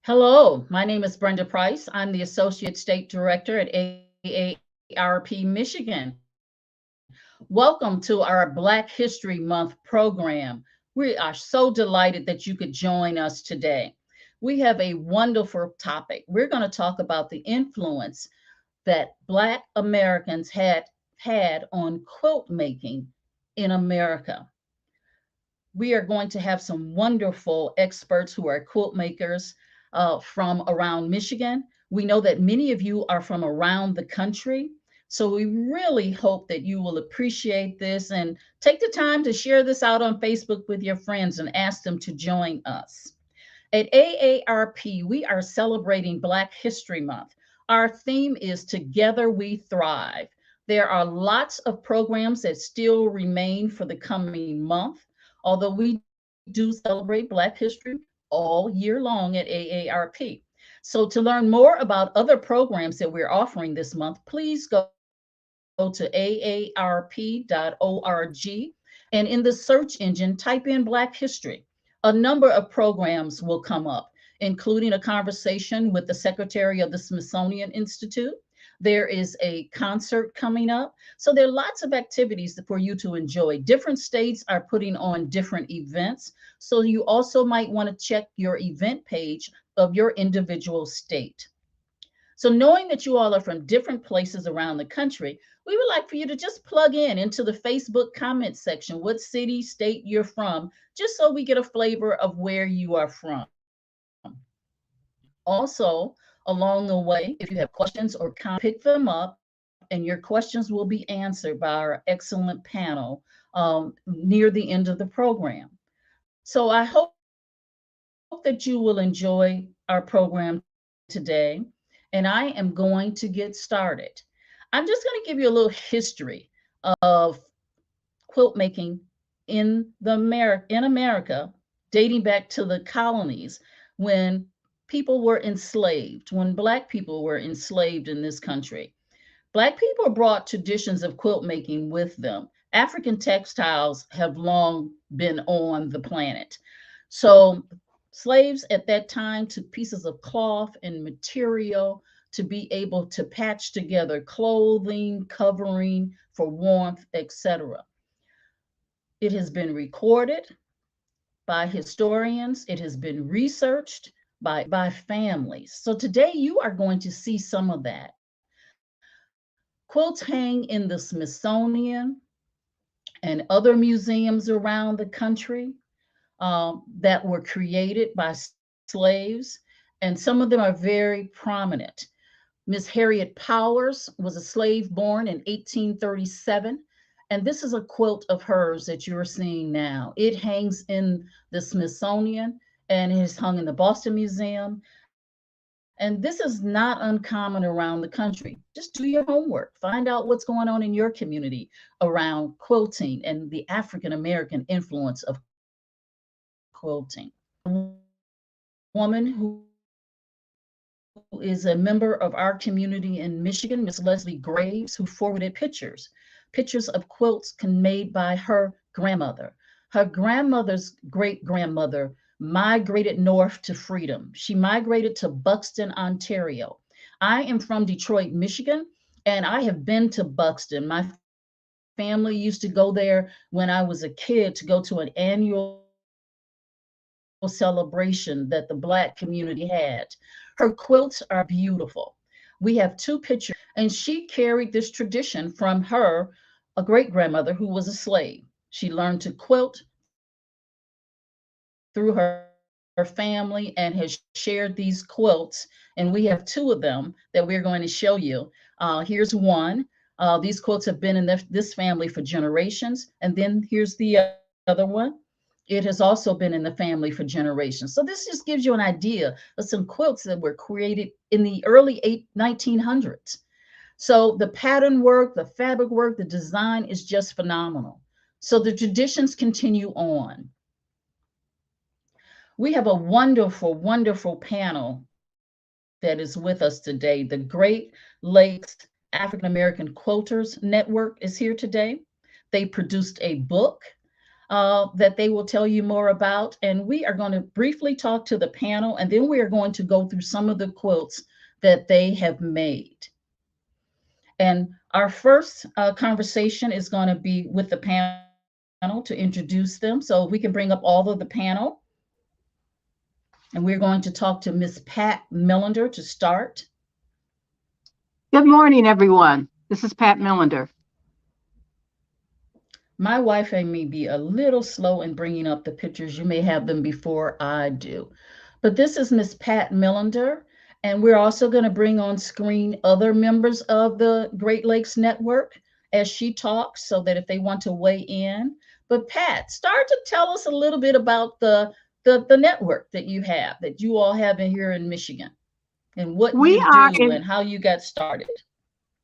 Hello, my name is Brenda Price. I'm the Associate State Director at AARP Michigan. Welcome to our Black History Month program. We are so delighted that you could join us today. We have a wonderful topic. We're going to talk about the influence that Black Americans had on quilt making in America. We are going to have some wonderful experts who are quilt makers from around Michigan. We know that many of you are from around the country. So we really hope that you will appreciate this and take the time to share this out on Facebook with your friends and ask them to join us. At AARP, we are celebrating Black History Month. Our theme is Together We Thrive. There are lots of programs that still remain for the coming month, although we do celebrate Black History all year long at AARP. So to learn more about other programs that we're offering this month, please go to aarp.org and in the search engine, type in Black History. A number of programs will come up, including a conversation with the Secretary of the Smithsonian Institute. There is a concert coming up. So there are lots of activities for you to enjoy. Different states are putting on different events. So you also might want to check your event page of your individual state. So knowing that you all are from different places around the country, we would like for you to just plug in into the Facebook comment section what city, state you're from, just so we get a flavor of where you are from. Also, along the way, if you have questions or comments, pick them up and your questions will be answered by our excellent panel near the end of the program. So I hope that you will enjoy our program today. And I am going to get started. I'm just going to give you a little history of quilt making in America, dating back to the colonies when people were enslaved, when Black people were enslaved in this country. Black people brought traditions of quilt making with them. African textiles have long been on the planet. So slaves at that time took pieces of cloth and material to be able to patch together clothing, covering for warmth, etc. It has been recorded by historians, it has been researched by families. So today you are going to see some of that. Quilts hang in the Smithsonian and other museums around the country that were created by slaves, and some of them are very prominent. Miss Harriet Powers was a slave born in 1837, and this is a quilt of hers that you're seeing now. It hangs in the Smithsonian and is hung in the Boston Museum. And this is not uncommon around the country. Just do your homework, find out what's going on in your community around quilting and the African American influence of quilting. There's a woman who is a member of our community in Michigan, Miss Leslie Graves, who forwarded pictures of quilts made by her grandmother. Her grandmother's great grandmother migrated north to freedom. She migrated to Buxton, Ontario. I am from Detroit, Michigan, and I have been to Buxton. My family used to go there when I was a kid to go to an annual celebration that the Black community had. Her quilts are beautiful. We have two pictures, and she carried this tradition from her a great grandmother who was a slave. She learned to quilt through her family and has shared these quilts. And we have two of them that we're going to show you. Here's one. These quilts have been in this family for generations. And then here's the other one. It has also been in the family for generations. So this just gives you an idea of some quilts that were created in the early 1900s. So the pattern work, the fabric work, the design is just phenomenal. So the traditions continue on. We have a wonderful, wonderful panel that is with us today. The Great Lakes African American Quilters Network is here today. They produced a book that they will tell you more about. And we are going to briefly talk to the panel, and then we are going to go through some of the quilts that they have made. And our first conversation is going to be with the panel to introduce them. So we can bring up all of the panel. And we're going to talk to Miss Pat Millender to start. Good morning, everyone. This is Pat Millender. My Wi-Fi may be a little slow in bringing up the pictures. You may have them before I do. But this is Miss Pat Millender, and we're also going to bring on screen other members of the Great Lakes Network as she talks, so that if they want to weigh in. But Pat, start to tell us a little bit about the network that you all have in here in Michigan, and what We you are do in and how you got started.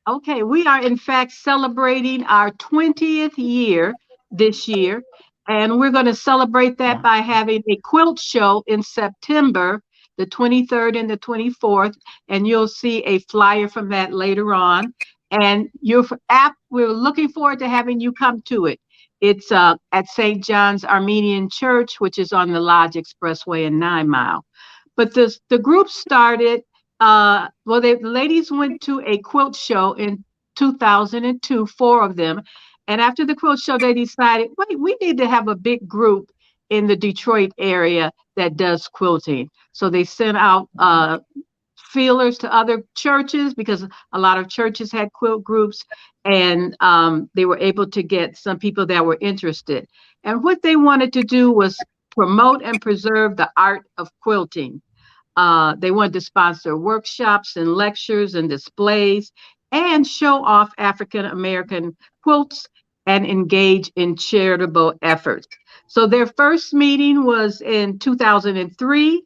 Okay, we are in fact celebrating our 20th year this year, and we're going to celebrate that Wow. by having a quilt show in September, the 23rd and the 24th, and you'll see a flyer from that later on. And we're looking forward to having you come to it. It's at St. John's Armenian Church, which is on the Lodge Expressway in 9 Mile. But the group started the ladies went to a quilt show in 2002, four of them. And after the quilt show, they decided, wait, we need to have a big group in the Detroit area that does quilting. So they sent out feelers to other churches because a lot of churches had quilt groups, and they were able to get some people that were interested. And what they wanted to do was promote and preserve the art of quilting. They wanted to sponsor workshops and lectures and displays and show off African American quilts and engage in charitable efforts. So their first meeting was in 2003,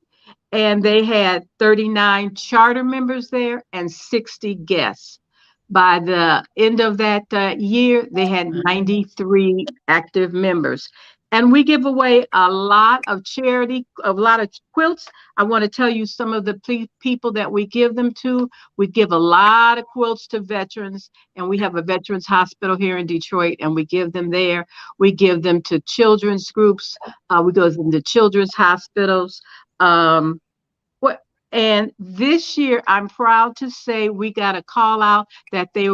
and they had 39 charter members there and 60 guests. By the end of that year, they had Wow. 93 active members. And we give away a lot of charity, a lot of quilts. I want to tell you some of the people that we give them to. We give a lot of quilts to veterans, and we have a veterans hospital here in Detroit, and we give them there. We give them to children's groups. We give them to children's hospitals. Um, what and this year, I'm proud to say we got a call out that there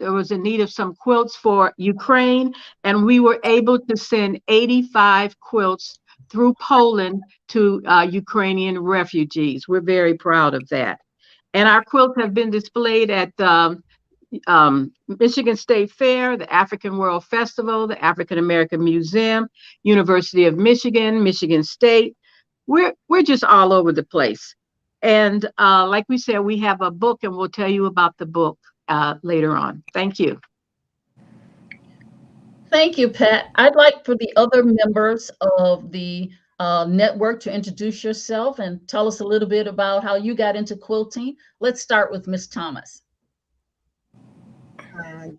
was a need of some quilts for Ukraine, and we were able to send 85 quilts through Poland to Ukrainian refugees. We're very proud of that. And our quilts have been displayed at Michigan State Fair, the African World Festival, the African American Museum, University of Michigan, Michigan State. We're just all over the place. And like we said, we have a book, and we'll tell you about the book later on. Thank you. Thank you, Pat. I'd like for the other members of the network to introduce yourself and tell us a little bit about how you got into quilting. Let's start with Miss Thomas.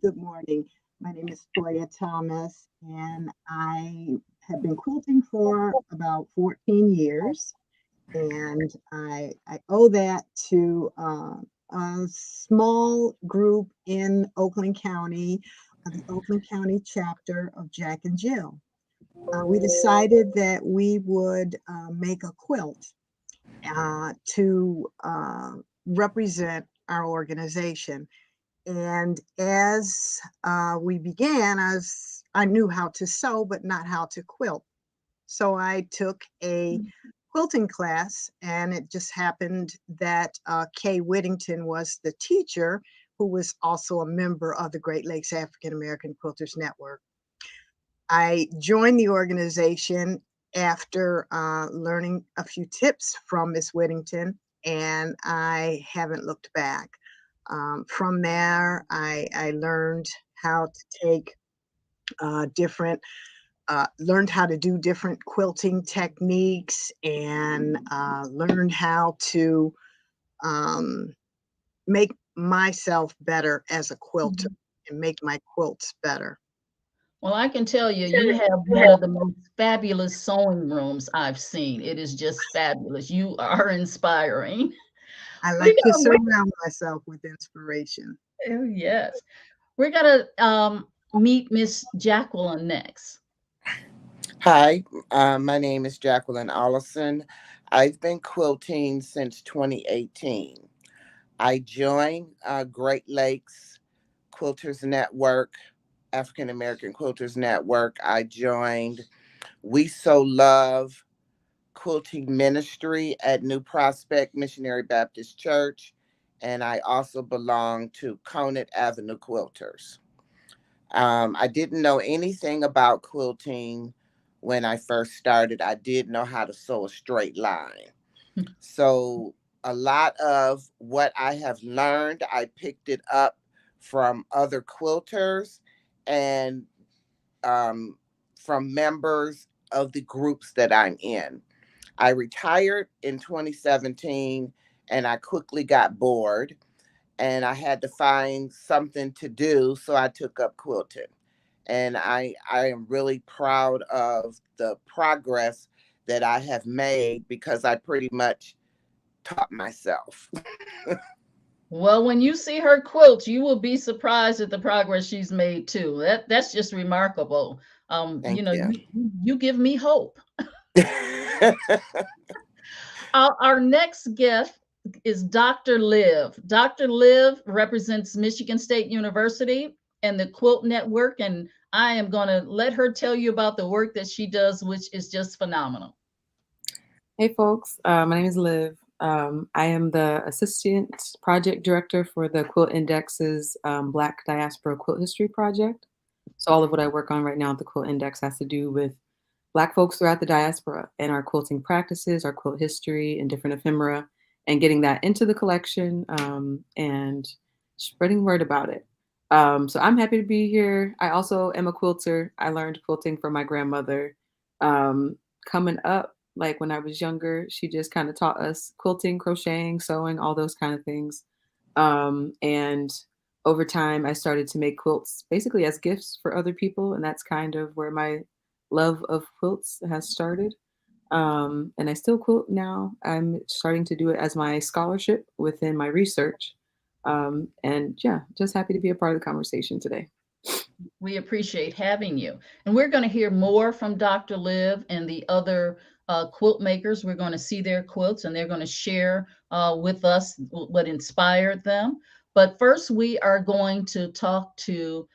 Good morning. My name is Toya Thomas, and I have been quilting for about 14 years. And I owe that to a small group in Oakland County, the Oakland County chapter of Jack and Jill. We decided that we would make a quilt to represent our organization. And as we began, I knew how to sew, but not how to quilt. So I took a quilting class, and it just happened that Kay Whittington was the teacher, who was also a member of the Great Lakes African American Quilters Network. I joined the organization after learning a few tips from Miss Whittington, and I haven't looked back. From there, I learned how to take learned how to do different quilting techniques, and learned how to um, make myself better as a quilter and make my quilts better. Well, I can tell you, you have one of the most fabulous sewing rooms I've seen. It is just fabulous. You are inspiring. I We're like to gonna, surround myself with inspiration. oh, yes, we're gonna meet Miss Jacqueline next. Hi, my name is Jacqueline Allison. I've been quilting since 2018. I joined Great Lakes Quilters Network, African American Quilters Network. I joined We So Love Quilting Ministry at New Prospect Missionary Baptist Church, and I also belong to Conant Avenue Quilters. I didn't know anything about quilting when I first started. I did know how to sew a straight line. So, a lot of what I have learned, I picked it up from other quilters and um, from members of the groups that I'm in. I retired in 2017 and I quickly got bored and I had to find something to do. So I took up quilting. And I am really proud of the progress that I have made because I pretty much taught myself. Well, when you see her quilts, you will be surprised at the progress she's made too. That's just remarkable. Thank you. You give me hope. Our next guest is Dr. Liv. Dr. Liv represents Michigan State University and the Quilt Network, and I am going to let her tell you about the work that she does, which is just phenomenal. Hey folks, my name is Liv. I am the Assistant Project Director for the Quilt Index's Black Diaspora Quilt History Project. So all of what I work on right now at the Quilt Index has to do with Black folks throughout the diaspora and our quilting practices, our quilt history, and different ephemera, and getting that into the collection and spreading word about it. So I'm happy to be here. I also am a quilter. I learned quilting from my grandmother. Coming up, like when I was younger, she just kind of taught us quilting, crocheting, sewing, all those kind of things. And over time, I started to make quilts basically as gifts for other people. And that's kind of where my love of quilts has started. And I still quilt now. I'm starting to do it as my scholarship within my research. And yeah, just happy to be a part of the conversation today. We appreciate having you. And we're going to hear more from Dr. Liv and the other quilt makers. We're going to see their quilts and they're going to share with us what inspired them. But first, we are going to talk to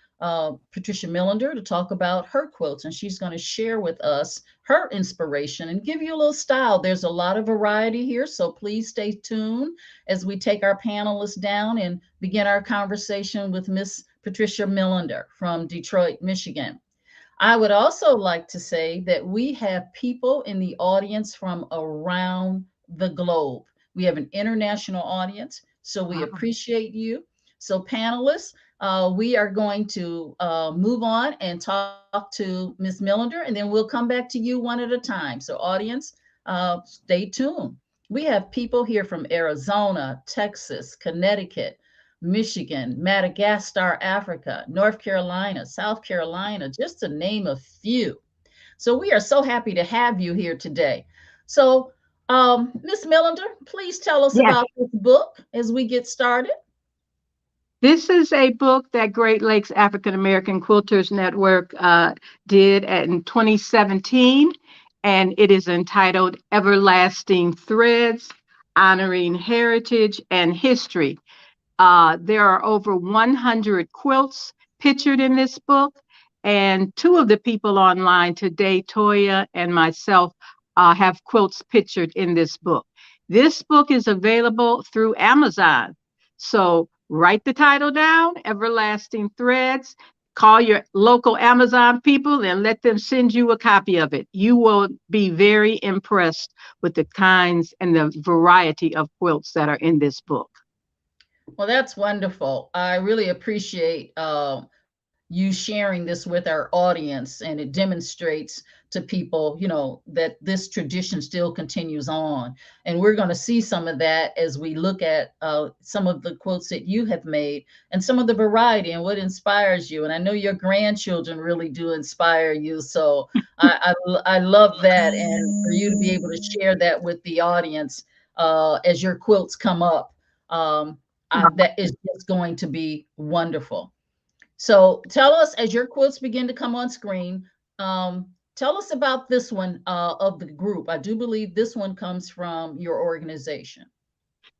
Patricia Millender to talk about her quilts. And she's going to share with us her inspiration and give you a little style. There's a lot of variety here. So please stay tuned as we take our panelists down and begin our conversation with Miss Patricia Millender from Detroit, Michigan. I would also like to say that we have people in the audience from around the globe. We have an international audience, so we appreciate you. So, panelists, we are going to move on and talk to Ms. Millender, and then we'll come back to you one at a time. So, audience, stay tuned. We have people here from Arizona, Texas, Connecticut, Michigan, Madagascar, Africa, North Carolina, South Carolina, just to name a few. So we are so happy to have you here today. So, Ms. Millender, please tell us Yes. about this book as we get started. This is a book that Great Lakes African American Quilters Network did in 2017, and it is entitled Everlasting Threads, Honoring Heritage and History. There are over 100 quilts pictured in this book, and two of the people online today, Toya and myself, have quilts pictured in this book. This book is available through Amazon. So write the title down, Everlasting Threads. Call your local Amazon people and let them send you a copy of it. You will be very impressed with the kinds and the variety of quilts that are in this book. Well, that's wonderful. I really appreciate you sharing this with our audience, and it demonstrates to people, that this tradition still continues on. And we're going to see some of that as we look at some of the quotes that you have made and some of the variety and what inspires you. And I know your grandchildren really do inspire you. So I love that. And for you to be able to share that with the audience as your quilts come up, that is just going to be wonderful. So tell us, as your quilts begin to come on screen, tell tell us about this one of the group. I do believe this one comes from your organization.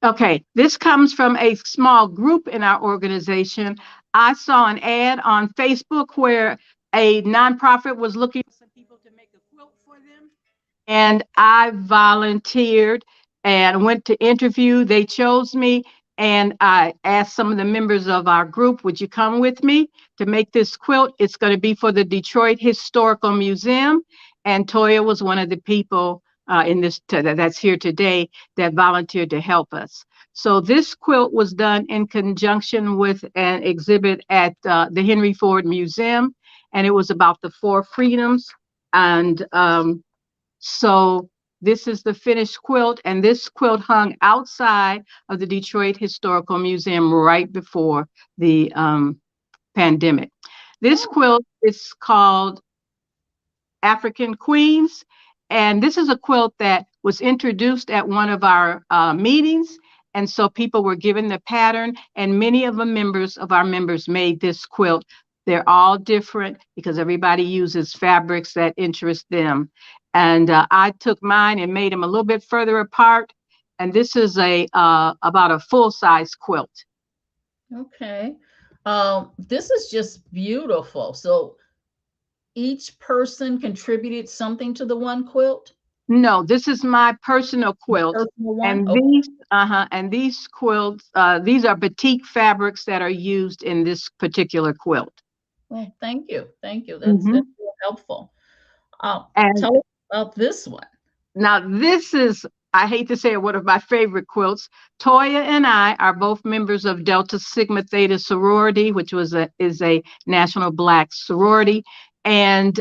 Okay, this comes from a small group in our organization. I saw an ad on Facebook where a nonprofit was looking for some people to make a quilt for them. And I volunteered and went to interview. They chose me, and I asked some of the members of our group, would you come with me to make this quilt? It's going to be for the Detroit Historical Museum. And Toya was one of the people that's here today that volunteered to help us. So this quilt was done in conjunction with an exhibit at the Henry Ford Museum, and it was about the four freedoms. And so this is the finished quilt, and this quilt hung outside of the Detroit Historical Museum right before the pandemic. This quilt is called African Queens, and this is a quilt that was introduced at one of our meetings, and so people were given the pattern, and many of the members of our members made this quilt. They're all different because everybody uses fabrics that interest them. And I took mine and made them a little bit further apart. And this is about a full-size quilt. Okay. This is just beautiful. So each person contributed something to the one quilt? No, this is my personal quilt. Personal one? And Okay. these quilts, these are batik fabrics that are used in this particular quilt. Well, thank you. Thank you. That's Mhm. real helpful. And Tell us about this one. now this is, I hate to say it, one of my favorite quilts. Toya and I are both members of Delta Sigma Theta sorority, which is a national Black sorority, and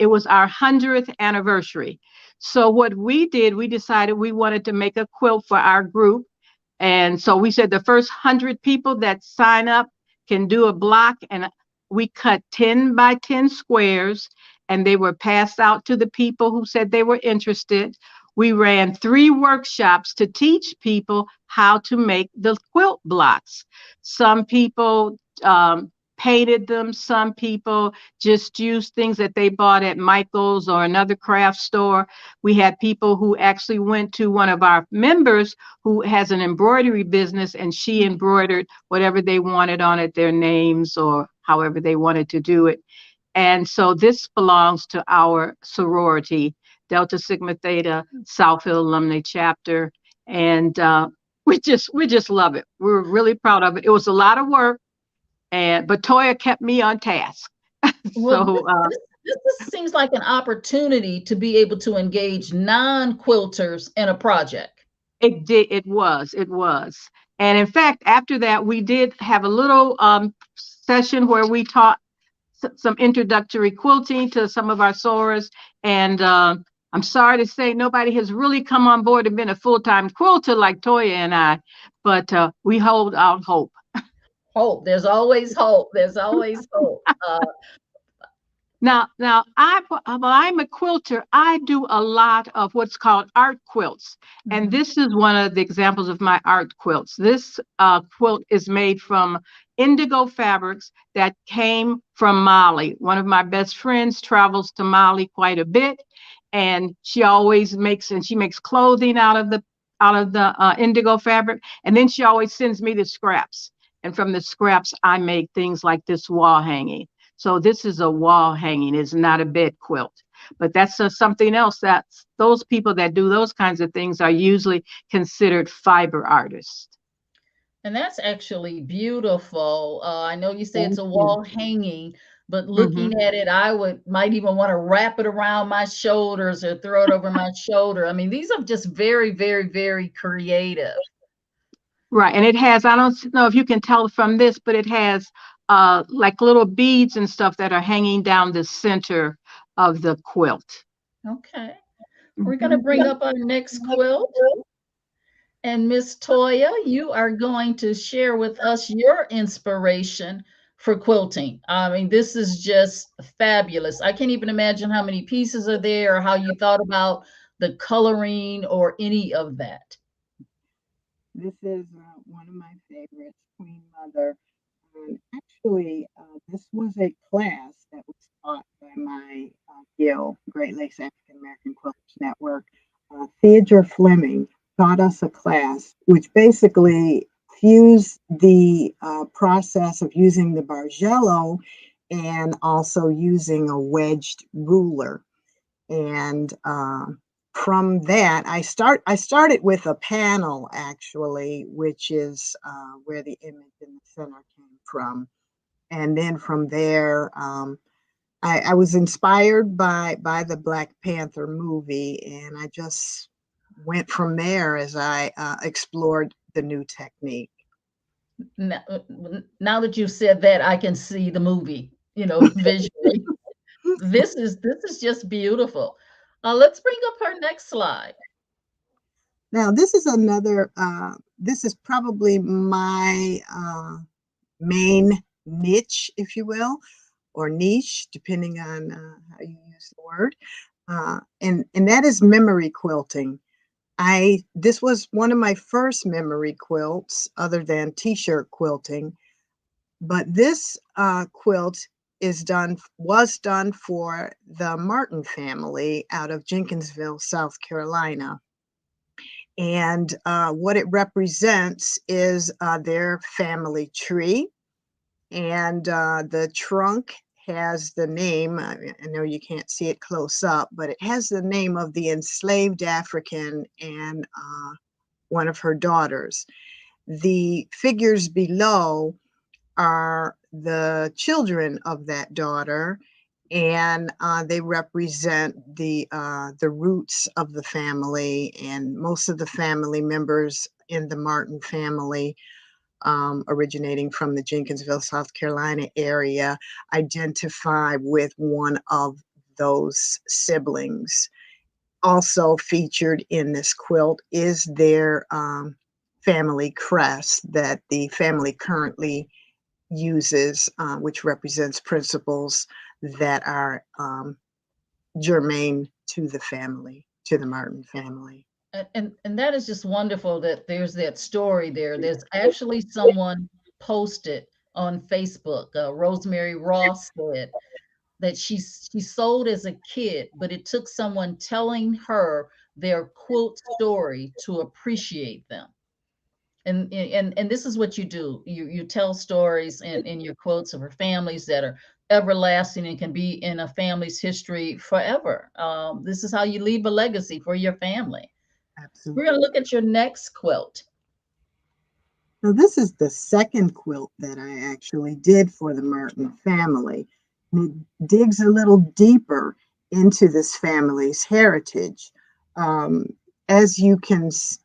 it was our 100th anniversary. So what we did, we decided we wanted to make a quilt for our group. And so we said the first 100 people that sign up can do a block, and we cut 10 by 10 squares, and they were passed out to the people who said they were interested. We ran 3 workshops to teach people how to make the quilt blocks. Some people painted them. Some people just used things that they bought at Michael's or another craft store. We had people who actually went to one of our members who has an embroidery business, and she embroidered whatever they wanted on it, their names or however they wanted to do it. And so this belongs to our sorority, Delta Sigma Theta Southfield Alumni Chapter. And we just love it. We're really proud of it. It was a lot of work, but Toya kept me on task. Well, So this seems like an opportunity to be able to engage non-quilters in a project. it was. And in fact, after that, we did have a little session where we taught some introductory quilting to some of our sorors. And I'm sorry to say nobody has really come on board and been a full-time quilter like Toya and I, but we hold out hope. Hope. There's always hope. There's always hope. Now, while I'm a quilter, I do a lot of what's called art quilts. And this is one of the examples of my art quilts. This quilt is made from indigo fabrics that came from Mali. One of my best friends travels to Mali quite a bit, and she makes clothing out of the indigo fabric, and then she always sends me the scraps. And from the scraps, I make things like this wall hanging. So this is a wall hanging, it's not a bed quilt. But that's something else. That's those people that do those kinds of things are usually considered fiber artists. And that's actually beautiful. I know you say it's Thank a you. wall hanging, but Mhm. looking at it, might even want to wrap it around my shoulders or throw it over my shoulder. I mean, these are just very, very, very creative. Right. And it has, I don't know if you can tell from this, but it has like little beads and stuff that are hanging down the center of the quilt. Okay. We're going to Mhm. bring up our next quilt. And Miss Toya, you are going to share with us your inspiration for quilting. I mean, this is just fabulous. I can't even imagine how many pieces are there or how you thought about the coloring or any of that. This is one of my favorites, Queen Mother. And actually, this was a class that was taught by my guild, Great Lakes African American Quilters Network. Theodore Fleming taught us a class which basically fused the process of using the Bargello and also using a wedged ruler. And from that, I started with a panel actually, which is where the image in the center came from. And then from there, I was inspired by the Black Panther movie, and I just went from there as I explored the new technique. Now, now that you said that, I can see the movie, visually. This is just beautiful. Let's bring up our next slide. Now, this is another, this is probably my main niche, if you will, or niche, depending on how you use the word. And that is memory quilting. This was one of my first memory quilts other than t-shirt quilting, but this quilt was done for the Martin family out of Jenkinsville, South Carolina. And what it represents is their family tree. And the trunk has the name, I know you can't see it close up, but it has the name of the enslaved African and one of her daughters. The figures below are the children of that daughter, and they represent the roots of the family, and most of the family members in the Martin family, originating from the Jenkinsville, South Carolina area, identify with one of those siblings. Also featured in this quilt is their family crest that the family currently uses, which represents principles that are germane to the family, to the Martin family. And that is just wonderful that there's that story there. There's actually someone posted on Facebook. Rosemary Ross said that she sewed as a kid, but it took someone telling her their quilt story to appreciate them. And this is what you do. You tell stories in your quotes of her families that are everlasting and can be in a family's history forever. This is how you leave a legacy for your family. We're Absolutely. going to look at your next quilt. Now, this is the second quilt that I actually did for the Martin family. And it digs a little deeper into this family's heritage. Um, as you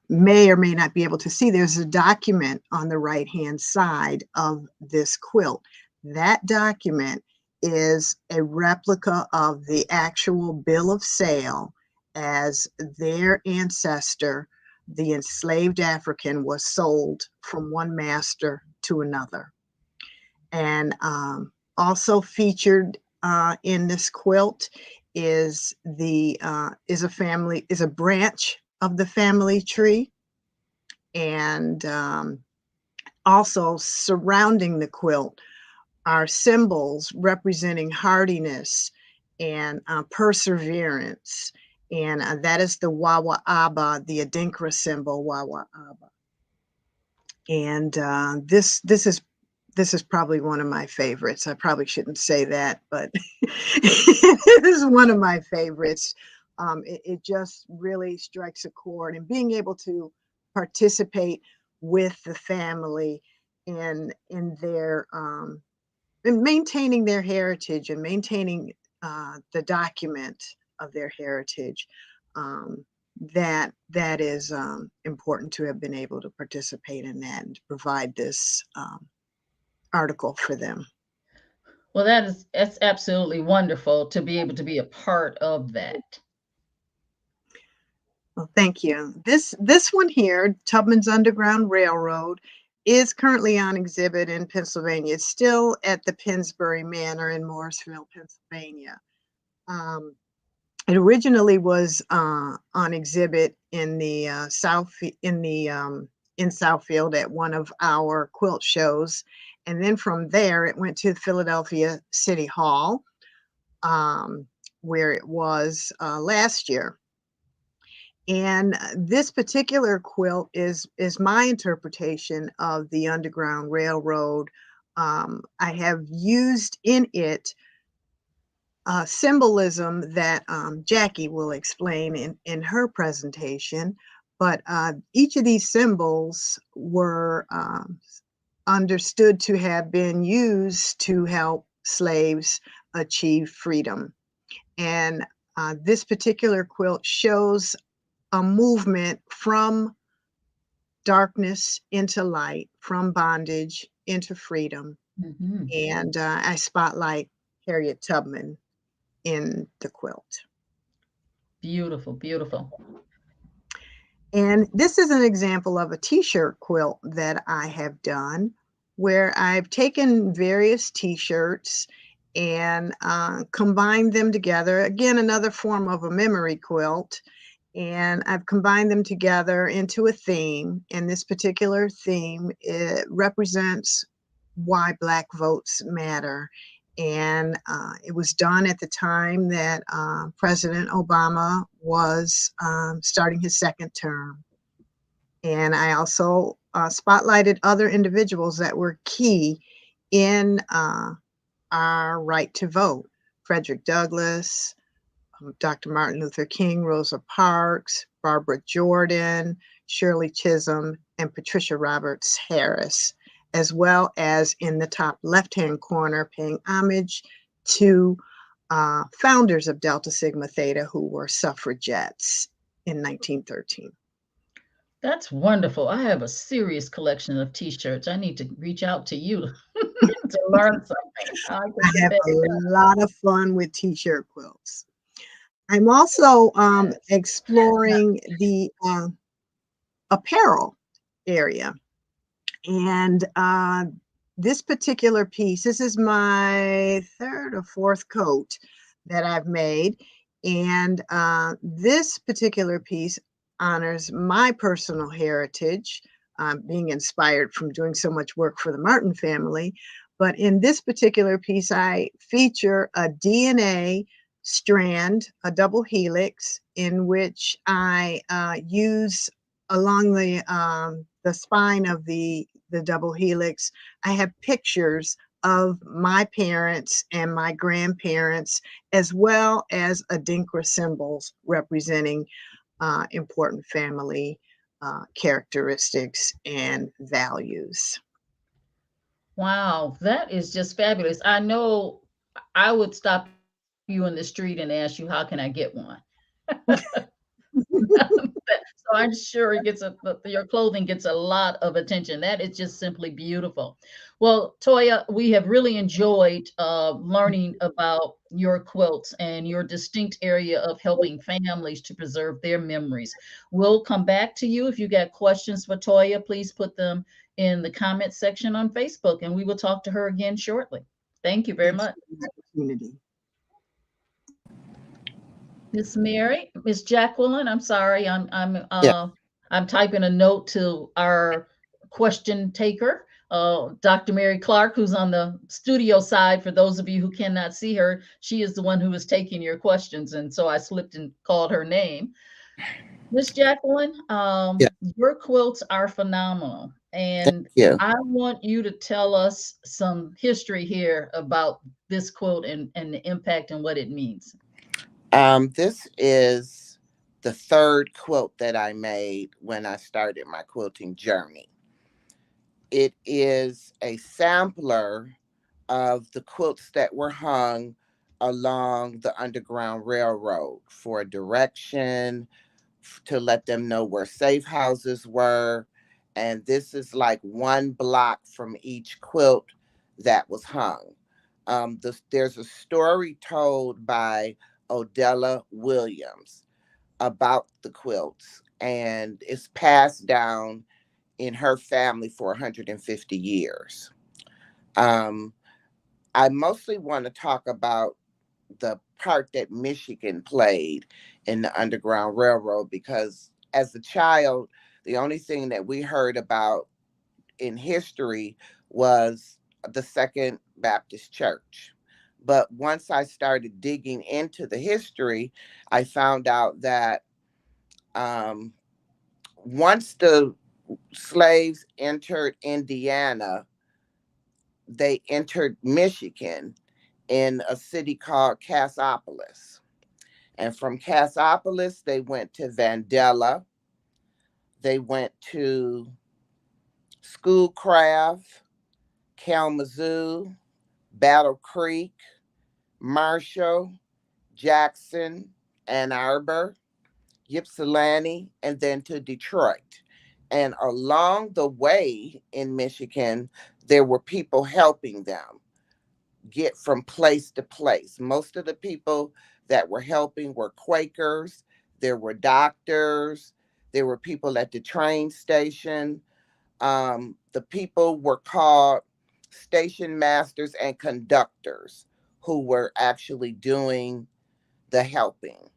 may or may not be able to see, there's a document on the right-hand side of this quilt. That document is a replica of the actual bill of sale as their ancestor, the enslaved African, was sold from one master to another. And also featured in this quilt is a branch of the family tree, and also surrounding the quilt are symbols representing hardiness and perseverance. And that is the Wawa Aba, the Adinkra symbol, Wawa Aba. And this is probably one of my favorites. I probably shouldn't say that, but it is one of my favorites. It just really strikes a chord, and being able to participate with the family in their in maintaining their heritage and maintaining the document of their heritage. That is important to have been able to participate in that and to provide this article for them. Well, that's absolutely wonderful to be able to be a part of that. Well, thank you. This one here, Tubman's Underground Railroad, is currently on exhibit in Pennsylvania. It's still at the Pennsbury Manor in Morrisville, Pennsylvania. It originally was on exhibit in the in Southfield at one of our quilt shows, and then from there it went to Philadelphia City Hall, where it was last year. And this particular quilt is my interpretation of the Underground Railroad. I have used in it symbolism that Jackie will explain in her presentation. But each of these symbols were understood to have been used to help slaves achieve freedom. And this particular quilt shows a movement from darkness into light, from bondage into freedom. Mhm. And I spotlight Harriet Tubman in the quilt. Beautiful, beautiful. And this is an example of a t-shirt quilt that I have done, where I've taken various t-shirts and combined them together. Again, another form of a memory quilt. And I've combined them together into a theme. And this particular theme, it represents why Black votes matter. And it was done at the time that President Obama was starting his second term. And I also spotlighted other individuals that were key in our right to vote. Frederick Douglass, Dr. Martin Luther King, Rosa Parks, Barbara Jordan, Shirley Chisholm, and Patricia Roberts Harris, as well as in the top left-hand corner, paying homage to founders of Delta Sigma Theta who were suffragettes in 1913. That's wonderful. I have a serious collection of t-shirts. I need to reach out to you to learn something. I I can get have that a done. lot of fun with t-shirt quilts. I'm also Yes. Now, exploring the apparel area. And this particular piece, this is my third or fourth coat that I've made. And this particular piece honors my personal heritage, being inspired from doing so much work for the Martin family. But in this particular piece, I feature a DNA strand, a double helix, in which I use along the spine of the double helix. I have pictures of my parents and my grandparents, as well as Adinkra symbols representing important family characteristics and values. wow, that is just fabulous. I know I would stop you in the street and ask you, how can I get one? So I'm sure it gets your clothing gets a lot of attention. That is just simply beautiful. Well, Toya, we have really enjoyed learning about your quilts and your distinct area of helping families to preserve their memories. We'll come back to you if you got questions for Toya. Please put them in the comment section on Facebook, and we will talk to her again shortly. Thank you very Thanks much. for the opportunity. Miss Mary, Miss Jacqueline, I'm sorry, Yeah. I'm typing a note to our question taker, Dr. Mary Clark, who's on the studio side. For those of you who cannot see her, she is the one who is taking your questions, and so I slipped and called her name. Miss Jacqueline, Yeah. your quilts are phenomenal, Thank and you. I want you to tell us some history here about this quilt and the impact and what it means. This is the third quilt that I made when I started my quilting journey. It is a sampler of the quilts that were hung along the Underground Railroad for direction, to let them know where safe houses were. And this is like one block from each quilt that was hung. There's a story told by Odella Williams about the quilts, and it's passed down in her family for 150 years. Um, I mostly want to talk about the part that Michigan played in the Underground Railroad, because as a child, the only thing that we heard about in history was the Second Baptist Church. But once I started digging into the history, I found out that um, once the slaves entered Indiana, they entered Michigan in a city called Cassopolis. And from Cassopolis, they went to Vandella. They went to Schoolcraft, Kalamazoo, Battle Creek, Marshall, Jackson, Ann Arbor, Ypsilanti, and then to Detroit. And along the way in Michigan, there were people helping them get from place to place. Most of the people that were helping were Quakers, there were doctors, there were people at the train station. The people were called station masters and conductors who were actually doing the helping.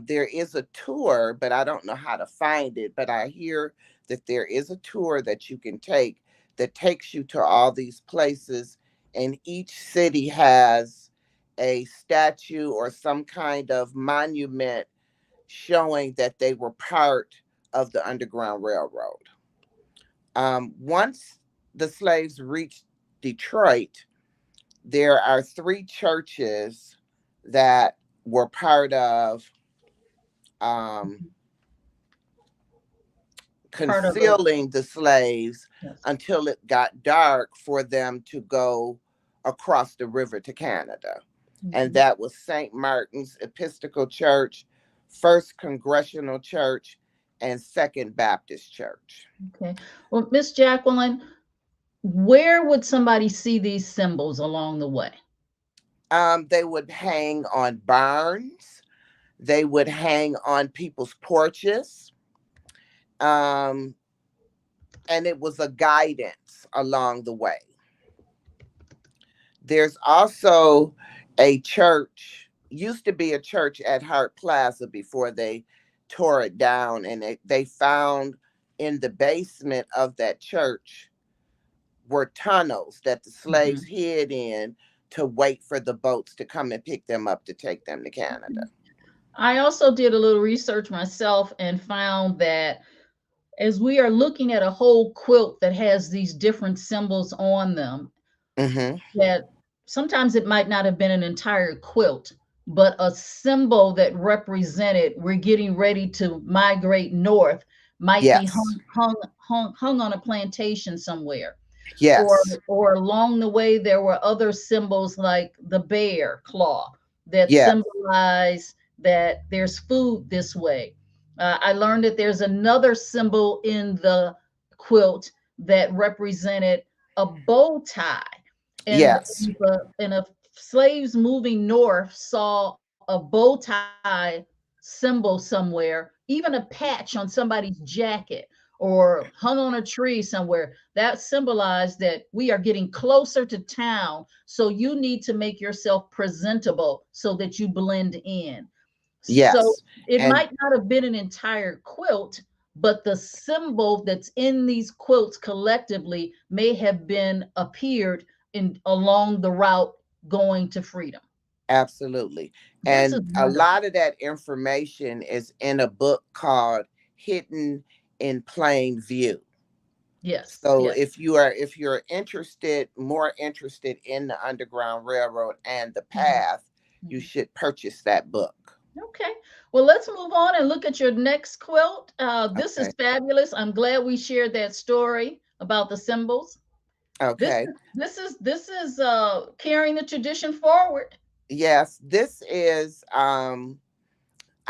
There is a tour, but I don't know how to find it. But I hear that there is a tour that you can take that takes you to all these places, and each city has a statue or some kind of monument showing that they were part of the Underground Railroad. Once the slaves reached Detroit, there are three churches that were part of um, Part of the, concealing the slaves yes. until it got dark for them to go across the river to Canada. And Mhm. that was St. Martin's Episcopal Church, First Congregational Church, and Second Baptist Church. Okay. Well, Miss Jacqueline, where would somebody see these symbols along the way? They would hang on barns, they would hang on people's porches. Um, and it was a guidance along the way. There's also a church, used to be a church at Hart Plaza before they tore it down, and they found in the basement of that church were tunnels that the slaves Mhm. hid in to wait for the boats to come and pick them up to take them to Canada. I also did a little research myself and found that as we are looking at a whole quilt that has these different symbols on them, Mm-hmm. that sometimes it might not have been an entire quilt, but a symbol that represented we're getting ready to migrate north might be Yes. hung on a plantation somewhere. or Yes. or along the way there were other symbols like the bear claw that Yes. symbolize that there's food this way. I learned that there's another symbol in the quilt that represented a bow tie, and Yes. if slaves moving north saw a bow tie symbol somewhere, even a patch on somebody's jacket or hung on a tree somewhere, that symbolized that we are getting closer to town. So you need to make yourself presentable so that you blend in. So Yes. it And might not have been an entire quilt, but the symbol that's in these quilts collectively may have been appeared in along the route going to freedom. absolutely. This is And a wonderful. lot of that information is in a book called Hidden in Plain View. Yes, So yes. if you're interested, more interested in the Underground Railroad and the Mhm, path, you mhm. should purchase that book. Okay. Well, let's move on and look at your next quilt. This is Okay. fabulous. I'm glad we shared that story about the symbols. This Okay. is this is carrying the tradition forward. Yes, this is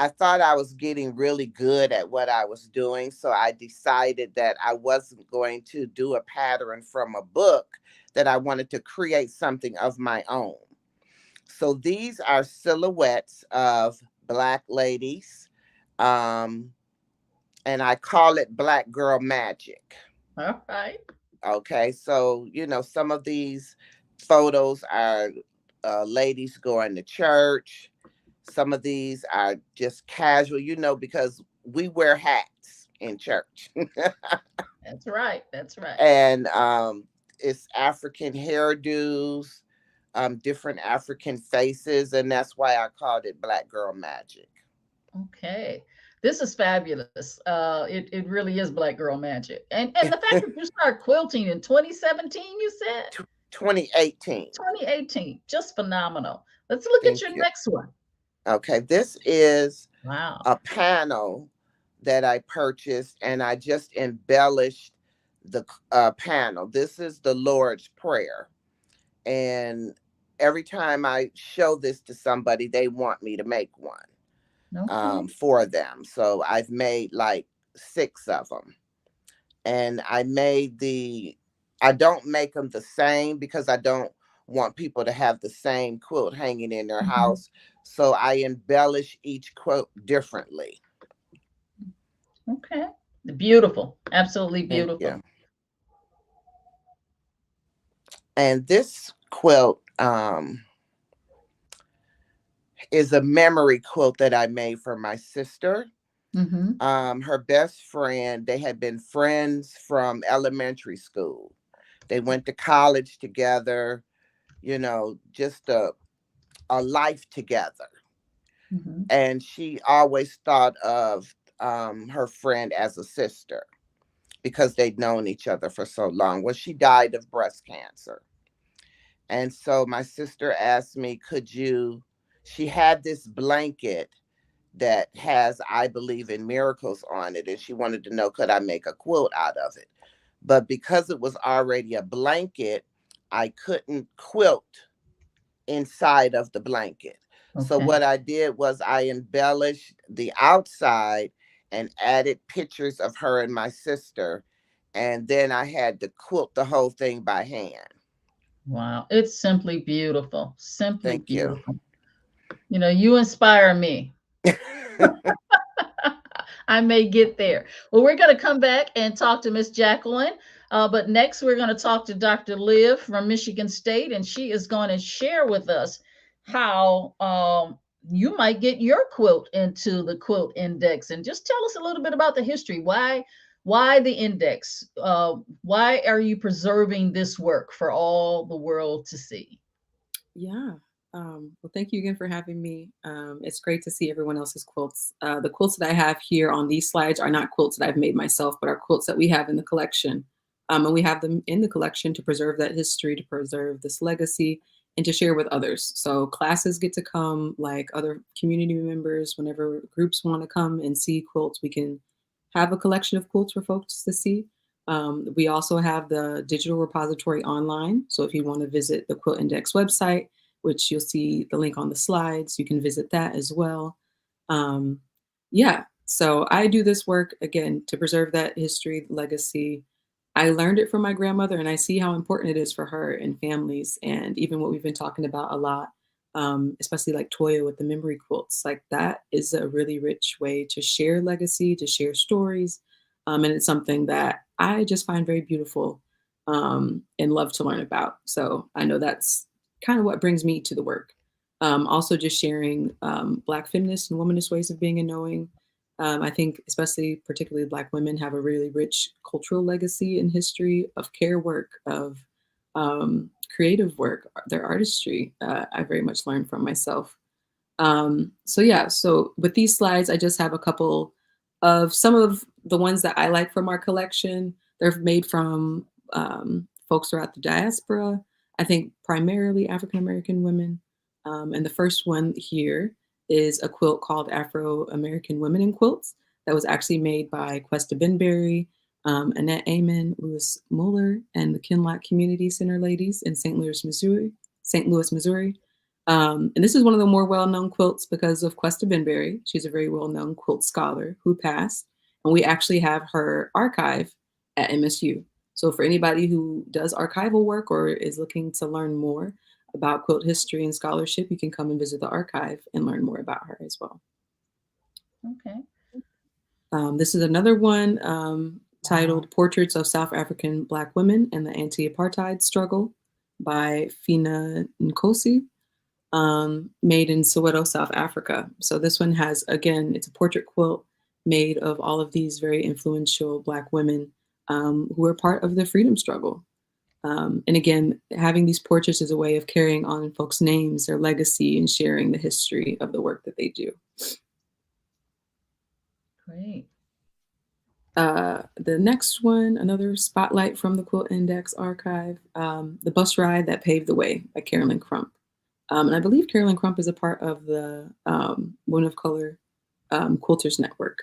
I thought I was getting really good at what I was doing, so I decided that I wasn't going to do a pattern from a book, that I wanted to create something of my own. So these are silhouettes of Black ladies, um, and I call it Black Girl Magic. All right. Okay, so some of these photos are ladies going to church. Some of these are just casual, because we wear hats in church. That's right. That's right. And it's African hairdos. different African faces, and that's why I called it Black Girl Magic. Okay. This is fabulous. It really is Black Girl Magic. And the fact that you start quilting in 2017, you said? 2018. 2018. Just phenomenal. Let's look at Thank your you. next one. Okay, this is Wow. a panel that I purchased, and I just embellished the panel. This is the Lord's Prayer. And every time I show this to somebody, they want me to make one Okay. for them. So I've made like 6 of them. And I don't make them the same because I don't want people to have the same quilt hanging in their Mhm. house. So I embellish each quilt differently. Okay. Beautiful. Absolutely Thank beautiful. you. And this quilt is a memory quilt that I made for my sister. Mm-hmm. Her best friend, they had been friends from elementary school. They went to college together, just a life together. Mm-hmm. And she always thought of her friend as a sister because they'd known each other for so long. Well, she died of breast cancer. And so my sister asked me, she had this blanket that has I Believe in Miracles on it. And she wanted to know, could I make a quilt out of it? But because it was already a blanket, I couldn't quilt inside of the blanket. So Okay. what I did was I embellished the outside and added pictures of her and my sister. And then I had to quilt the whole thing by hand. Wow. It's simply beautiful. Simply Thank you. beautiful. You inspire me. I may get there. Well, we're going to come back and talk to Miss Jacqueline. But next, we're going to talk to Dr. Liv from Michigan State, and she is going to share with us how you might get your quilt into the quilt index. And just tell us a little bit about the history. Why the index? Why are you preserving this work for all the world to see? Yeah. Well, thank you again for having me. It's great to see everyone else's quilts. The quilts that I have here on these slides are not quilts that I've made myself, but are quilts that we have in the collection. And we have them in the collection to preserve that history, to preserve this legacy, and to share with others. So classes get to come, like other community members, whenever groups want to come and see quilts, we can have a collection of quilts for folks to see. We also have the digital repository online. So if you want to visit the Quilt Index website, which you'll see the link on the slides, you can visit that as well. Yeah, so I do this work again to preserve that history, legacy. I learned it from my grandmother, and I see how important it is for her and families, and even what we've been talking about a lot, especially like Toya with the memory quilts. Like that is a really rich way to share legacy, to share stories, and it's something that I just find very beautiful and love to learn about. So I know that's kind of what brings me to the work. Also, just sharing Black feminist and womanist ways of being and knowing. I think, especially particularly Black women, have a really rich cultural legacy and history of care work, of creative work, their artistry. I very much learned from myself. So yeah, so with these slides, I just have a couple of some of the ones that I like from our collection. They're made from folks throughout the diaspora, I think primarily African American women. And the first one here is a quilt called Afro American Women in Quilts that was actually made by Questa Benberry, Annette Amon, Louis Mueller, and the Kinlock Community Center ladies in St. Louis, Missouri. St. Louis, Missouri. And this is one of the more well-known quilts because of Questa Benberry. She's a very well-known quilt scholar who passed. And we actually have her archive at MSU. So for anybody who does archival work or is looking to learn more about quilt history and scholarship, you can come and visit the archive and learn more about her as well. Okay. This is another one titled Portraits of South African Black Women and the Anti-Apartheid Struggle by Fina Nkosi, made in Soweto, South Africa. So this one has, again, it's a portrait quilt made of all of these very influential Black women who were part of the freedom struggle. And again, having these portraits is a way of carrying on folks' names, their legacy, and sharing the history of the work that they do. Great. The next one, another spotlight from the Quilt Index archive, The Bus Ride That Paved the Way by Carolyn Crump. And I believe Carolyn Crump is a part of the Women of Color Quilters Network.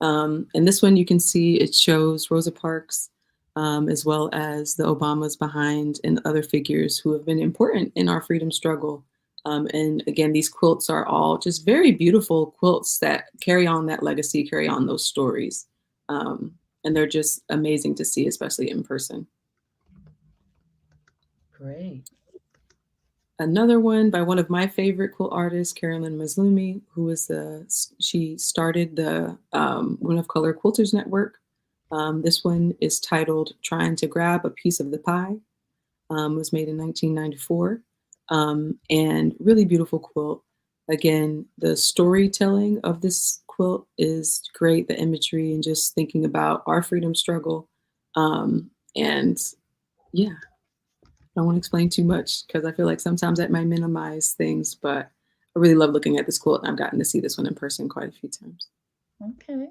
And this one you can see it shows Rosa Parks, as well as the Obamas behind and other figures who have been important in our freedom struggle. And again, these quilts are all just very beautiful quilts that carry on that legacy, carry on those stories. And they're just amazing to see, especially in person. Great. Another one by one of my favorite quilt artists, Carolyn Maslumi, who is she started the Women of Color Quilters Network. This one is titled Trying to Grab a Piece of the Pie. Was made in 1994. And really beautiful quilt. Again, the storytelling of this quilt is great, the imagery and just thinking about our freedom struggle. And yeah, I don't want to explain too much because I feel like sometimes that might minimize things, but I really love looking at this quilt and I've gotten to see this one in person quite a few times. Okay.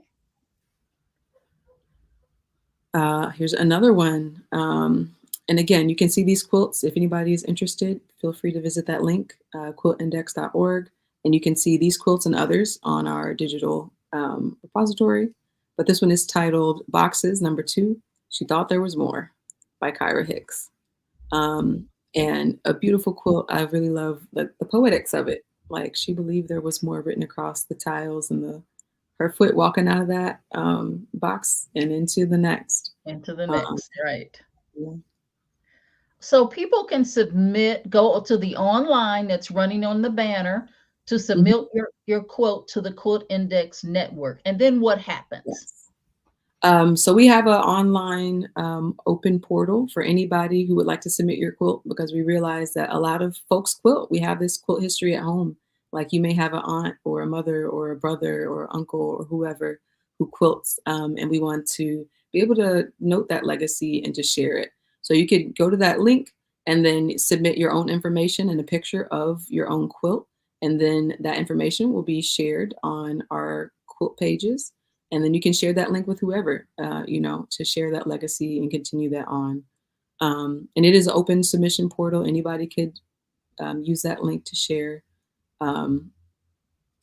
Here's another one. And again, you can see these quilts. If anybody is interested, feel free to visit that link, quiltindex.org. And you can see these quilts and others on our digital repository. But this one is titled Boxes Number 2, She Thought There Was More by Kyra Hicks. And a beautiful quilt. I really love the poetics of it. Like she believed there was more written across the tiles and her foot walking out of that box and into the next. Into the next, right. Yeah. So people can go to the online that's running on the banner to submit your quilt to the Quilt Index Network. And then what happens? Yes. So we have an online open portal for anybody who would like to submit your quilt because we realize that a lot of folks quilt. We have this quilt history at home. Like you may have an aunt or a mother or a brother or uncle or whoever who quilts. And we want to be able to note that legacy and to share it. So you could go to that link and then submit your own information and a picture of your own quilt. And then that information will be shared on our quilt pages. And then you can share that link with whoever, to share that legacy and continue that on. And it is an open submission portal. Anybody could use that link to share. And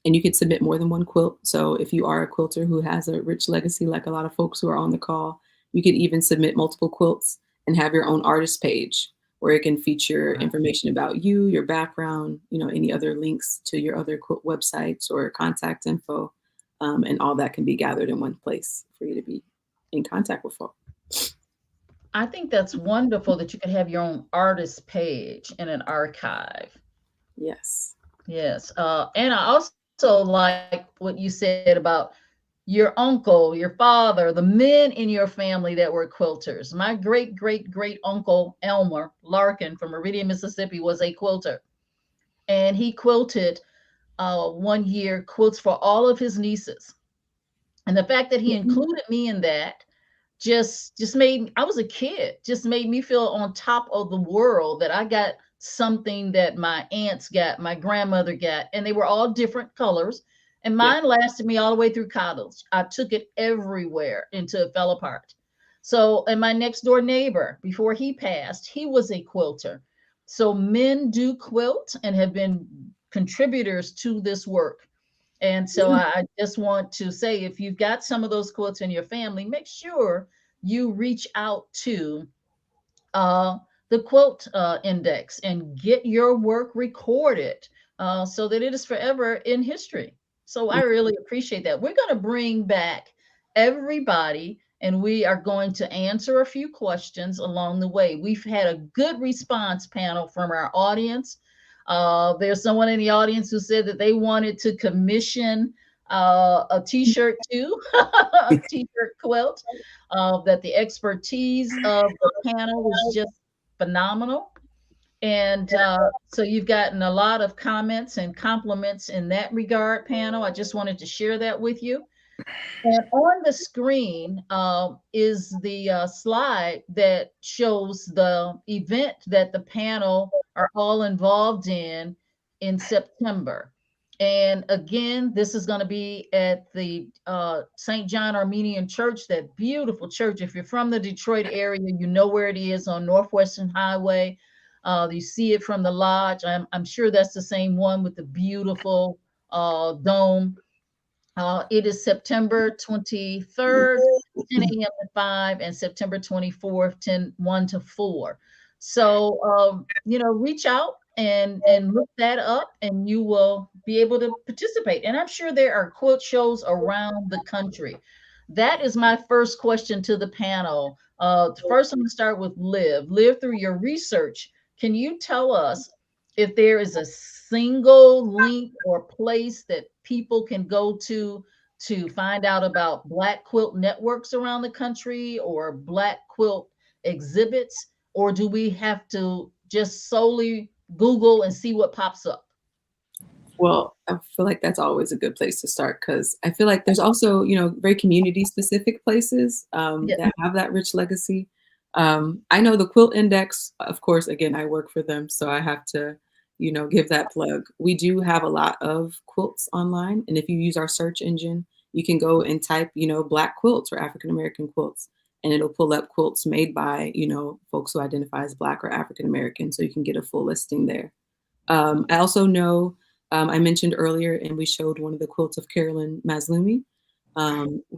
you could submit more than one quilt. So if you are a quilter who has a rich legacy, like a lot of folks who are on the call, you could even submit multiple quilts and have your own artist page where it can feature information about you, your background, any other links to your other quilt websites or contact info. And all that can be gathered in one place for you to be in contact with folks. I think that's wonderful that you can have your own artist page in an archive. Yes. Yes. And I also like what you said about your uncle, your father, the men in your family that were quilters. My great, great, great uncle, Elmer Larkin from Meridian, Mississippi, was a quilter. And he quilted one year quilts for all of his nieces. And the fact that he included me in that just made, I was a kid, just made me feel on top of the world that I got something that my aunts got, my grandmother got, and they were all different colors. And mine lasted me all the way through college. I took it everywhere until it fell apart. So, and my next door neighbor, before he passed, he was a quilter. So men do quilt and have been contributors to this work. And so I just want to say, if you've got some of those quilts in your family, make sure you reach out to the Quilt Index and get your work recorded so that it is forever in history. So I really appreciate that. We're going to bring back everybody and we are going to answer a few questions along the way. We've had a good response panel from our audience. There's someone in the audience who said that they wanted to commission a t-shirt too, a t-shirt quilt, that the expertise of the panel was just phenomenal. And so you've gotten a lot of comments and compliments in that regard, panel. I just wanted to share that with you. And on the screen is the slide that shows the event that the panel are all involved in September. And again, this is going to be at the St. John Armenian Church, that beautiful church. If you're from the Detroit area, you know where it is on Northwestern Highway. You see it from the lodge. I'm sure that's the same one with the beautiful dome. It is September 23rd, 10 a.m. to 5, and September 24th, 1 to 4. So, reach out and look that up, and you will be able to participate. And I'm sure there are quilt shows around the country. That is my first question to the panel. First, I'm going to start with Liv. Liv, through your research, can you tell us if there is a single link or place that people can go to find out about Black quilt networks around the country or Black quilt exhibits, or do we have to just solely Google and see what pops up? Well, I feel like that's always a good place to start, because I feel like there's also, very community specific places that have that rich legacy. I know the Quilt Index, of course, again, I work for them, so I have to, give that plug. We do have a lot of quilts online. And if you use our search engine, you can go and type, Black quilts or African American quilts, and it'll pull up quilts made by, folks who identify as Black or African American. So you can get a full listing there. I also know, I mentioned earlier, and we showed one of the quilts of Carolyn Maslumi,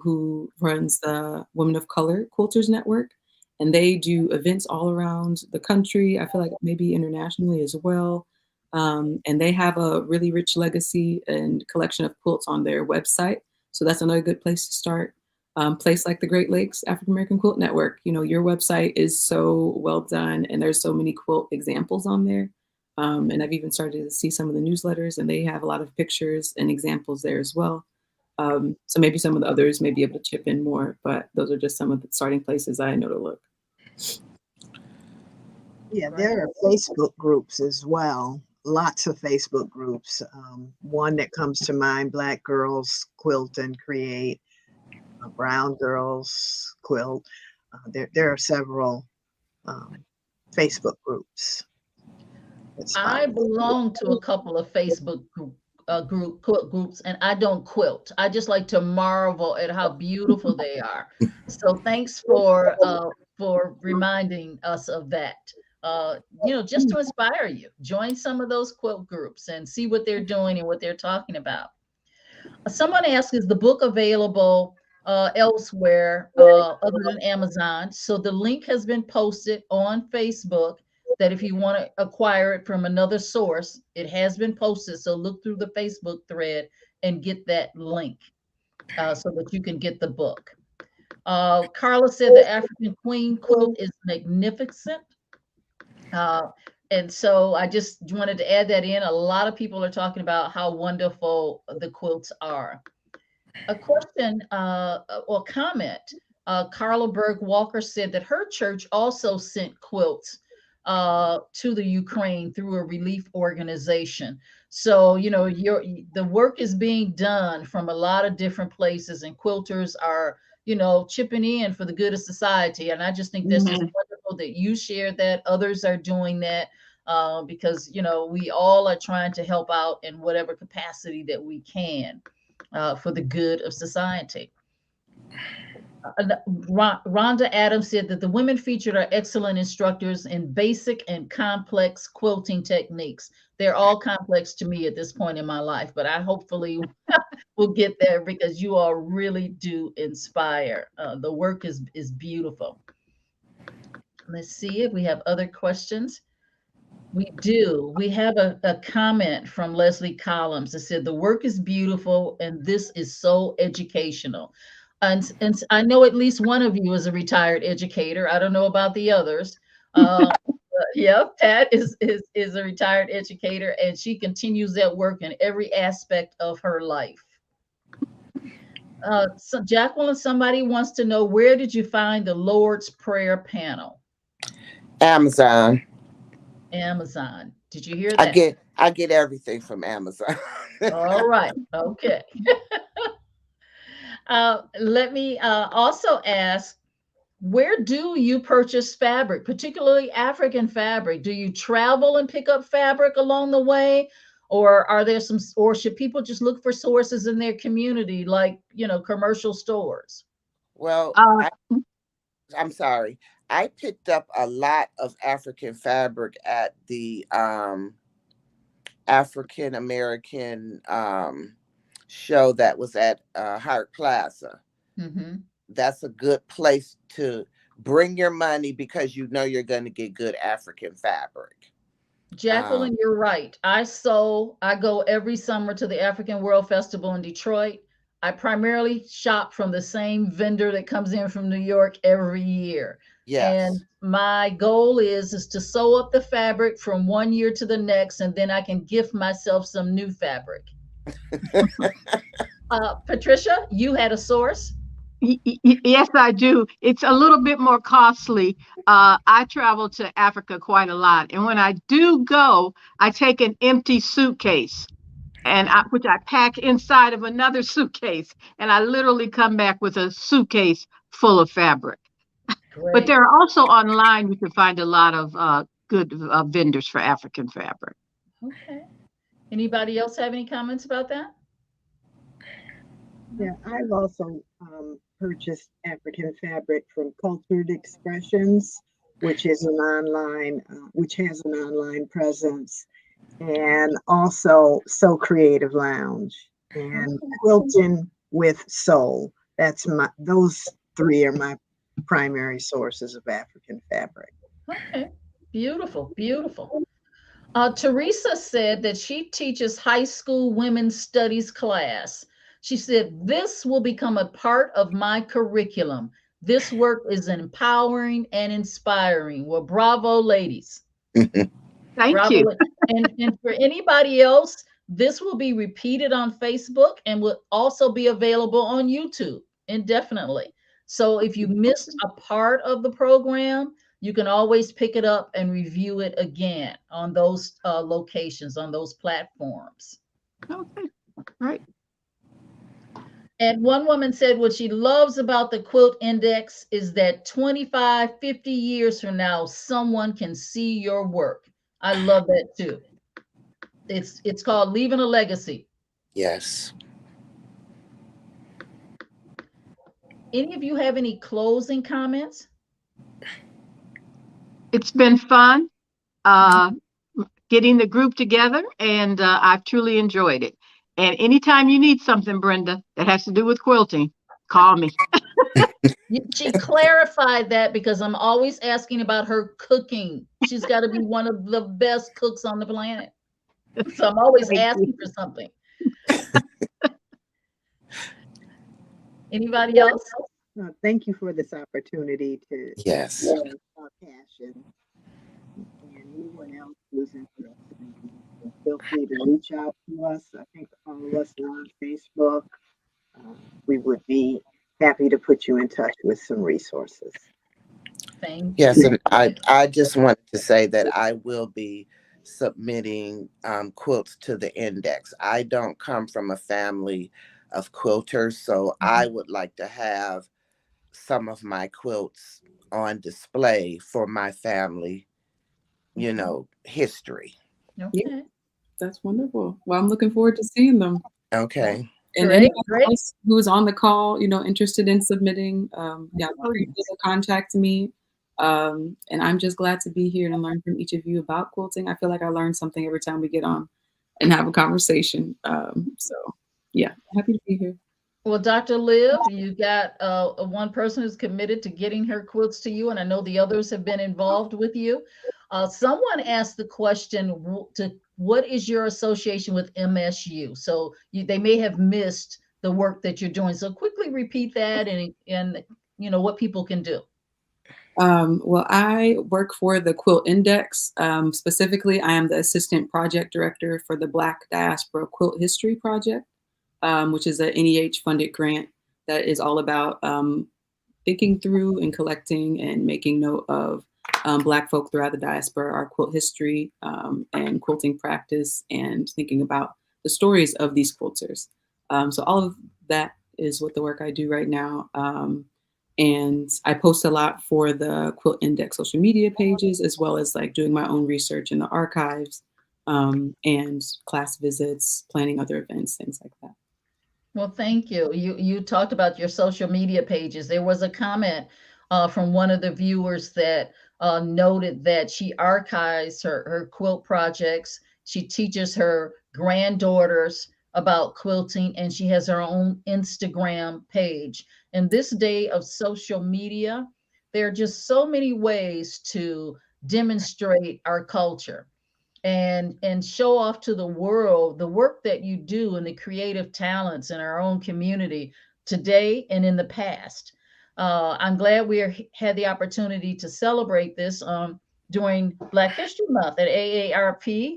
who runs the Women of Color Quilters Network. And they do events all around the country. I feel like maybe internationally as well. And they have a really rich legacy and collection of quilts on their website. So that's another good place to start. Place like the Great Lakes African American Quilt Network, your website is so well done, and there's so many quilt examples on there. And I've even started to see some of the newsletters, and they have a lot of pictures and examples there as well. So maybe some of the others may be able to chip in more, but those are just some of the starting places I know to look. Yeah, there are Facebook groups as well. Lots of Facebook groups. One that comes to mind, Black Girls Quilt and Create, Brown Girls Quilt. There are several Facebook groups. I belong to a couple of Facebook quilt groups, and I don't quilt. I just like to marvel at how beautiful they are. So thanks for reminding us of that. Just to inspire you, join some of those quilt groups and see what they're doing and what they're talking about. Someone asked, is the book available elsewhere other than Amazon? So the link has been posted on Facebook, that if you want to acquire it from another source, it has been posted. So look through the Facebook thread and get that link so that you can get the book. Carla said the African Queen quilt is magnificent. And so I just wanted to add that in. A lot of people are talking about how wonderful the quilts are. A question or comment. Carla Berg Walker said that her church also sent quilts to the Ukraine through a relief organization. So, the work is being done from a lot of different places, and quilters are, chipping in for the good of society. And I just think that's just wonderful that you share that, others are doing that, because, we all are trying to help out in whatever capacity that we can for the good of society. Rhonda Adams said that the women featured are excellent instructors in basic and complex quilting techniques. They're all complex to me at this point in my life, but I hopefully will get there, because you all really do inspire. The work is beautiful. Let's see if we have other questions. We do. We have a comment from Leslie Collins that said the work is beautiful and this is so educational. And I know at least one of you is a retired educator. I don't know about the others. Yeah, Pat is a retired educator, and she continues that work in every aspect of her life. So Jacqueline, somebody wants to know, where did you find the Lord's Prayer panel? Amazon. Amazon. Did you hear that? I get everything from Amazon. All right. Okay. Let me also ask, where do you purchase fabric, particularly African fabric? Do you travel and pick up fabric along the way? Or are there some, or should people just look for sources in their community, like, commercial stores? Well, Uh, I'm sorry. I picked up a lot of African fabric at the African American show that was at Hart Plaza. Hmm. That's a good place to bring your money because you know you're going to get good African fabric. Um, Jacqueline, you're right. I go every summer to the African World Festival in Detroit. I primarily shop from the same vendor that comes in from New York every year. And yes. my goal is to sew up the fabric from one year to the next, and then I can gift myself some new fabric. Patricia, you had a source? Yes, I do. It's a little bit more costly. I travel to Africa quite a lot, and when I do go, I take an empty suitcase, which I pack inside of another suitcase, and I literally come back with a suitcase full of fabric. But Great. there are also online you can find a lot of good vendors for African fabric. Okay. Anybody else have any comments about that? Yeah, I've also purchased African fabric from Cultured Expressions, which has an online presence, and also So Creative Lounge and Quilting with Soul. Those three are my primary sources of African fabric. Okay. Beautiful. Beautiful. Teresa said that she teaches high school women's studies class. She said, "This will become a part of my curriculum. This work is empowering and inspiring." Well, bravo, ladies. Thank Bravo. you. And for anybody else, this will be repeated on Facebook and will also be available on YouTube indefinitely. So if you missed a part of the program, you can always pick it up and review it again on those locations, on those platforms. Okay, right. And one woman said what she loves about the Quilt Index is that 25, 50 years from now, someone can see your work. I love that too. It's called leaving a legacy. Yes. Any of you have any closing comments? It's been fun getting the group together, and I've truly enjoyed it. And anytime you need something, Brenda, that has to do with quilting, call me. She clarified that because I'm always asking about her cooking. She's got to be one of the best cooks on the planet. So I'm always Thank you. asking for something. Anybody else? Thank you for this opportunity to Yes. share our passion. And anyone else who's interested, feel free to reach out to us. I think follow us on Facebook. We would be happy to put you in touch with some resources. Thank Yes, you. and I just wanted to say that I will be submitting quilts to the index. I don't come from a family of quilters, so I would like to have some of my quilts on display for my family, history. Yeah, Okay. that's wonderful. Well, I'm looking forward to seeing them. Okay. And Great, anybody great. else who is on the call, interested in submitting, yeah, please contact me. And I'm just glad to be here and learn from each of you about quilting. I feel like I learn something every time we get on and have a conversation. So yeah, happy to be here. Well, Dr. Liv, you got one person who's committed to getting her quilts to you, and I know the others have been involved with you. Someone asked the question, what is your association with MSU? So they may have missed the work that you're doing. So quickly repeat that and what people can do. Well, I work for the Quilt Index. Specifically, I am the assistant project director for the Black Diaspora Quilt History Project, which is a NEH funded grant that is all about thinking through and collecting and making note of Black folk throughout the diaspora, our quilt history and quilting practice, and thinking about the stories of these quilters. So all of that is what the work I do right now. And I post a lot for the Quilt Index social media pages, as well as like doing my own research in the archives, and class visits, planning other events, things like that. Well, thank you. You talked about your social media pages. There was a comment from one of the viewers that noted that she archives her quilt projects. She teaches her granddaughters about quilting, and she has her own Instagram page. In this day of social media, there are just so many ways to demonstrate our culture and show off to the world the work that you do and the creative talents in our own community today and in the past. I'm glad had the opportunity to celebrate this during Black History Month at AARP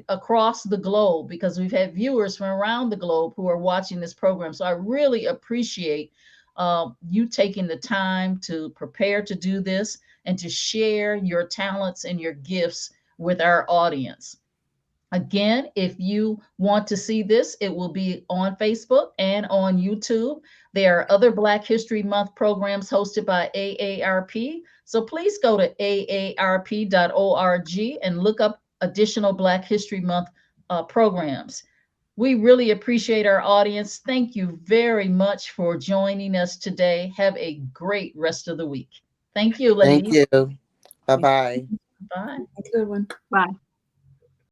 across the globe, because we've had viewers from around the globe who are watching this program. So I really appreciate you taking the time to prepare to do this and to share your talents and your gifts with our audience. Again, if you want to see this, it will be on Facebook and on YouTube. There are other Black History Month programs hosted by AARP. So please go to aarp.org and look up additional Black History Month programs. We really appreciate our audience. Thank you very much for joining us today. Have a great rest of the week. Thank you, Thank ladies. you. Bye-bye. Bye. That's a good one. Bye.